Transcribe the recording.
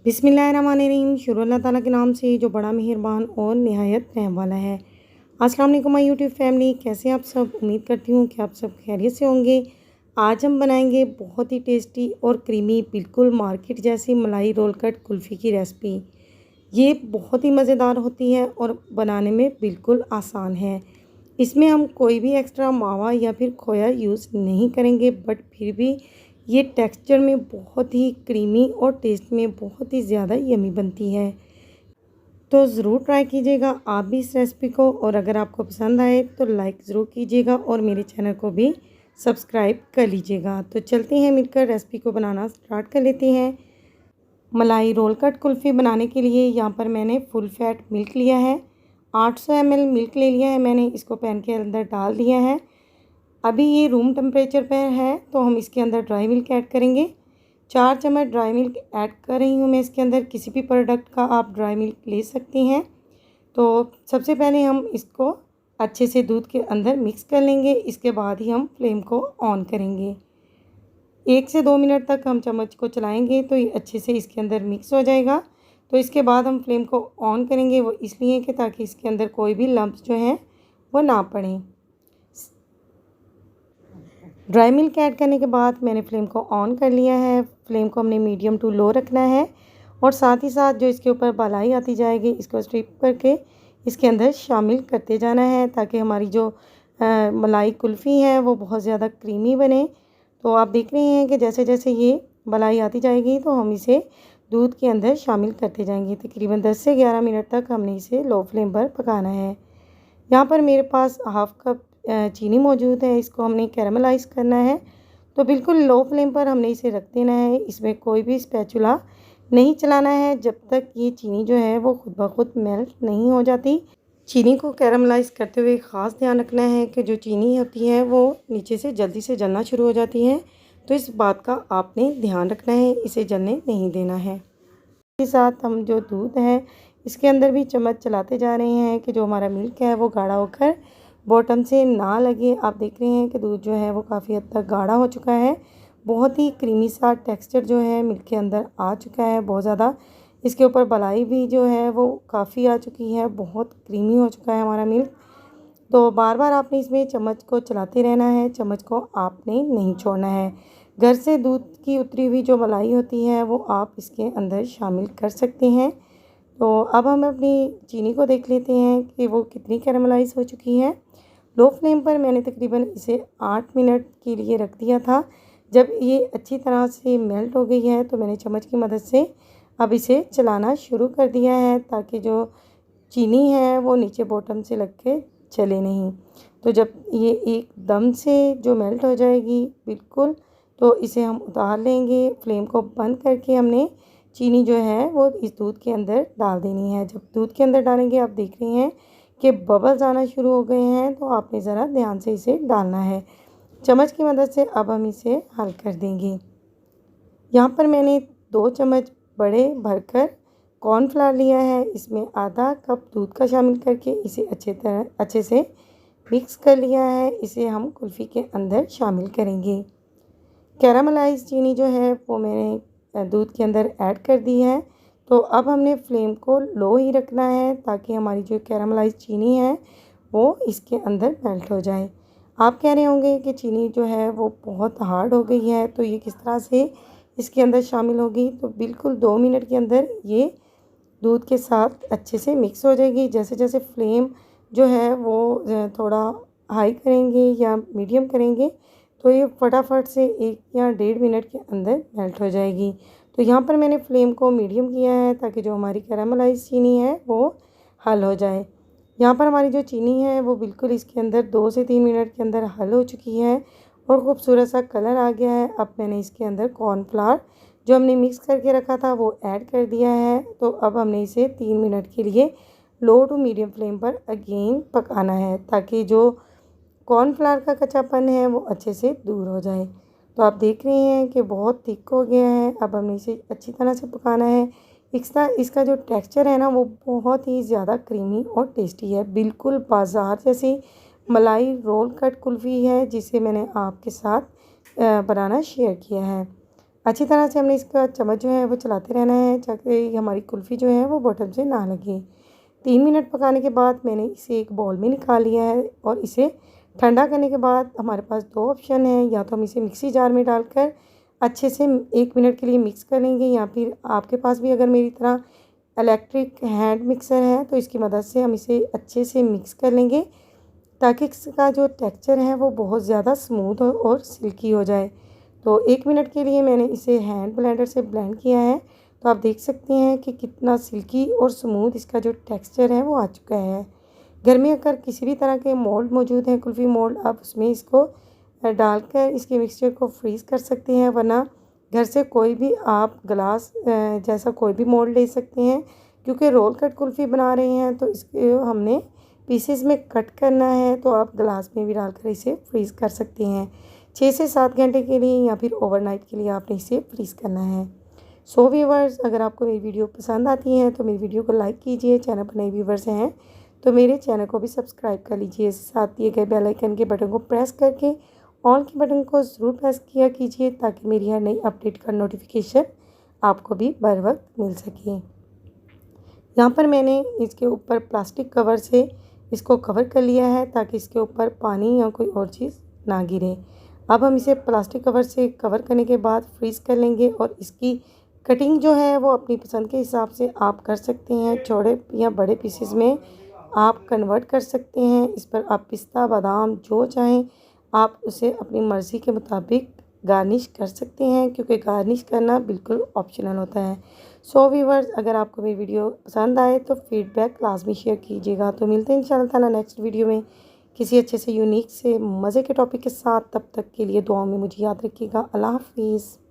बिस्मिल्लाहिर्रहमानिर्रहीम। शुरू अल्लाह ताला के नाम से जो बड़ा मेहरबान और निहायत रहम वाला है। अस्सलाम वालेकुम माय यूट्यूब फैमिली, कैसे आप सब? उम्मीद करती हूँ कि आप सब खैरियत से होंगे। आज हम बनाएंगे बहुत ही टेस्टी और क्रीमी बिल्कुल मार्केट जैसी मलाई रोल कट कुल्फ़ी की रेसिपी। ये बहुत ही मज़ेदार होती है और बनाने में बिल्कुल आसान है। इसमें हम कोई भी एक्स्ट्रा मावा या फिर खोया यूज़ नहीं करेंगे, बट फिर भी ये टेक्सचर में बहुत ही क्रीमी और टेस्ट में बहुत ही ज़्यादा यमी बनती है। तो ज़रूर ट्राई कीजिएगा आप भी इस रेसिपी को, और अगर आपको पसंद आए तो लाइक ज़रूर कीजिएगा और मेरे चैनल को भी सब्सक्राइब कर लीजिएगा। तो चलते हैं मिलकर रेसिपी को बनाना स्टार्ट कर लेते हैं। मलाई रोल कट कुल्फ़ी बनाने के लिए यहाँ पर मैंने फुल फैट मिल्क लिया है। 800 ml मिल्क ले लिया है मैंने, इसको पैन के अंदर डाल दिया है। अभी ये रूम टेम्परेचर पर है तो हम इसके अंदर ड्राई मिल्क ऐड करेंगे। 4 चम्मच ड्राई मिल्क ऐड कर रही हूँ मैं इसके अंदर। किसी भी प्रोडक्ट का आप ड्राई मिल्क ले सकती हैं। तो सबसे पहले हम इसको अच्छे से दूध के अंदर मिक्स कर लेंगे। इसके बाद ही हम फ्लेम को ऑन करेंगे। 1 से 2 मिनट तक हम चम्मच को चलाएंगे तो ये अच्छे से इसके अंदर मिक्स हो जाएगा। तो इसके बाद हम फ्लेम को ऑन करेंगे, वो इसलिए कि ताकि इसके अंदर कोई भी लम्प्स जो हैं वो ना पड़ें। ड्राई मिल्क ऐड करने के बाद मैंने फ्लेम को ऑन कर लिया है। फ्लेम को हमने मीडियम टू लो रखना है, और साथ ही साथ जो इसके ऊपर मलाई आती जाएगी इसको स्ट्रिप करके इसके अंदर शामिल करते जाना है, ताकि हमारी जो मलाई कुल्फ़ी है वो बहुत ज़्यादा क्रीमी बने। तो आप देख रहे हैं कि जैसे जैसे ये मलाई आती जाएगी तो हम इसे दूध के अंदर शामिल करते जाएंगे। तकरीबन 10 से 11 मिनट तक हमने इसे लो फ्लेम पर पकाना है। यहाँ पर मेरे पास हाफ़ कप चीनी मौजूद है, इसको हमने कैरामलाइज़ करना है। तो बिल्कुल लो फ्लेम पर हमने इसे रख देना है। इसमें कोई भी स्पैचुला नहीं चलाना है जब तक ये चीनी जो है वो खुद ब खुद मेल्ट नहीं हो जाती। चीनी को कैरामलाइज़ करते हुए ख़ास ध्यान रखना है कि जो चीनी होती है वो नीचे से जल्दी से जलना शुरू हो जाती है। तो इस बात का आपने ध्यान रखना है, इसे जलने नहीं देना है। के साथ हम जो दूध है इसके अंदर भी चम्मच चलाते जा रहे हैं कि जो हमारा मिल्क है वो गाढ़ा होकर बॉटम से ना लगे। आप देख रहे हैं कि दूध जो है वो काफ़ी हद तक गाढ़ा हो चुका है। बहुत ही क्रीमी सा टेक्सचर जो है मिल्क के अंदर आ चुका है बहुत ज़्यादा। इसके ऊपर मलाई भी जो है वो काफ़ी आ चुकी है, बहुत क्रीमी हो चुका है हमारा मिल्क। तो बार बार आपने इसमें चम्मच को चलाते रहना है, चम्मच को आपने नहीं छोड़ना है। घर से दूध की उतरी हुई जो मलाई होती है वो आप इसके अंदर शामिल कर सकते हैं। तो अब हम अपनी चीनी को देख लेते हैं कि वो कितनी कैरामलाइज़ हो चुकी है। लो फ्लेम पर मैंने तकरीबन इसे 8 मिनट के लिए रख दिया था। जब ये अच्छी तरह से मेल्ट हो गई है तो मैंने चम्मच की मदद से अब इसे चलाना शुरू कर दिया है, ताकि जो चीनी है वो नीचे बॉटम से लग के चले नहीं। तो जब ये एकदम से जो मेल्ट हो जाएगी बिल्कुल, तो इसे हम उतार लेंगे। फ्लेम को बंद करके हमने चीनी जो है वो इस दूध के अंदर डाल देनी है। जब दूध के अंदर डालेंगे आप देख रहे हैं कि बबल्स आना शुरू हो गए हैं, तो आपने ज़रा ध्यान से इसे डालना है। चम्मच की मदद से अब हम इसे हल कर देंगे। यहाँ पर मैंने 2 चम्मच बड़े भरकर कॉर्नफ्लावर लिया है। इसमें आधा कप दूध का शामिल करके इसे अच्छे से मिक्स कर लिया है। इसे हम कुल्फ़ी के अंदर शामिल करेंगे। कैरामलाइज़ चीनी जो है वो मैंने दूध के अंदर ऐड कर दी है। तो अब हमने फ्लेम को लो ही रखना है, ताकि हमारी जो कैरामलाइज़ चीनी है वो इसके अंदर मेल्ट हो जाए। आप कह रहे होंगे कि चीनी जो है वो बहुत हार्ड हो गई है, तो ये किस तरह से इसके अंदर शामिल होगी? तो बिल्कुल 2 मिनट के अंदर ये दूध के साथ अच्छे से मिक्स हो जाएगी। जैसे जैसे फ्लेम जो है वो थोड़ा हाई करेंगे या मीडियम करेंगे तो ये फटाफट से 1 या 1.5 मिनट के अंदर मेल्ट हो जाएगी। तो यहाँ पर मैंने फ्लेम को मीडियम किया है, ताकि जो हमारी कैरामलाइज़ चीनी है वो हल हो जाए। यहाँ पर हमारी जो चीनी है वो बिल्कुल इसके अंदर 2 से 3 मिनट के अंदर हल हो चुकी है और खूबसूरत सा कलर आ गया है। अब मैंने इसके अंदर कॉर्नफ्लावर जो हमने मिक्स करके रखा था वो ऐड कर दिया है। तो अब हमने इसे 3 मिनट के लिए लो टू मीडियम फ्लेम पर अगेन पकाना है, ताकि जो कॉर्नफ्लावर का कच्चापन है वो अच्छे से दूर हो जाए। तो आप देख रहे हैं कि बहुत थिक हो गया है। अब हमने इसे अच्छी तरह से पकाना है। इसका जो टेक्सचर है ना वो बहुत ही ज़्यादा क्रीमी और टेस्टी है। बिल्कुल बाज़ार जैसी मलाई रोल कट कुल्फ़ी है, जिसे मैंने आपके साथ बनाना शेयर किया है। अच्छी तरह से हमने इसका चम्मच जो है वो चलाते रहना है ताकि हमारी कुल्फ़ी जो है वो बॉटम से ना लगे। 3 मिनट पकाने के बाद मैंने इसे एक बाउल में निकाल लिया है और इसे ठंडा करने के बाद हमारे पास 2 ऑप्शन हैं, या तो हम इसे मिक्सी जार में डालकर अच्छे से 1 मिनट के लिए मिक्स कर लेंगे, या फिर आपके पास भी अगर मेरी तरह इलेक्ट्रिक हैंड मिक्सर है तो इसकी मदद से हम इसे अच्छे से मिक्स कर लेंगे ताकि इसका जो टेक्सचर है वो बहुत ज़्यादा स्मूथ हो और सिल्की हो जाए। तो 1 मिनट के लिए मैंने इसे हैंड ब्लेंडर से ब्लेंड किया है, तो आप देख सकते हैं कि कितना सिल्की और स्मूथ इसका जो टेक्सचर है वो आ चुका है। घर में अगर किसी भी तरह के मोल्ड मौजूद हैं, कुल्फ़ी मोल्ड, आप उसमें इसको डालकर इसके मिक्सचर को फ्रीज़ कर सकते हैं, वरना घर से कोई भी आप ग्लास जैसा कोई भी मोल्ड ले सकते हैं। क्योंकि रोल कट कुल्फ़ी बना रहे हैं तो इसके हमने पीसेस में कट करना है, तो आप ग्लास में भी डालकर इसे फ्रीज़ कर सकते हैं। 6 से 7 घंटे के लिए या फिर ओवरनाइट के लिए आपने इसे फ्रीज़ करना है। सो व्यूअर्स, अगर आपको मेरी वीडियो पसंद आती है तो मेरी वीडियो को लाइक कीजिए। चैनल पर नए व्यूअर्स हैं तो मेरे चैनल को भी सब्सक्राइब कर लीजिए। साथ दिए गए बेल आइकन के बटन को प्रेस करके ऑल के बटन को ज़रूर प्रेस किया कीजिए ताकि मेरी हर नई अपडेट का नोटिफिकेशन आपको भी बर वक्त मिल सके। यहाँ पर मैंने इसके ऊपर प्लास्टिक कवर से इसको कवर कर लिया है ताकि इसके ऊपर पानी या कोई और चीज़ ना गिरे। अब हम इसे प्लास्टिक कवर से कवर करने के बाद फ्रीज़ कर लेंगे और इसकी कटिंग जो है वो अपनी पसंद के हिसाब से आप कर सकते हैं। छोटे या बड़े पीसेस में आप कन्वर्ट कर सकते हैं। इस पर आप पिस्ता, बादाम जो चाहें आप उसे अपनी मर्ज़ी के मुताबिक गार्निश कर सकते हैं, क्योंकि गार्निश करना बिल्कुल ऑप्शनल होता है। सो व्यूअर्स, अगर आपको मेरी वीडियो पसंद आए तो फीडबैक लाजमी शेयर कीजिएगा। तो मिलते हैं इंशाल्लाह ताला नेक्स्ट वीडियो में किसी अच्छे से यूनिक से मज़े के टॉपिक के साथ। तब तक के लिए दुआओं में मुझे याद रखिएगा। अल्लाह हाफिज़।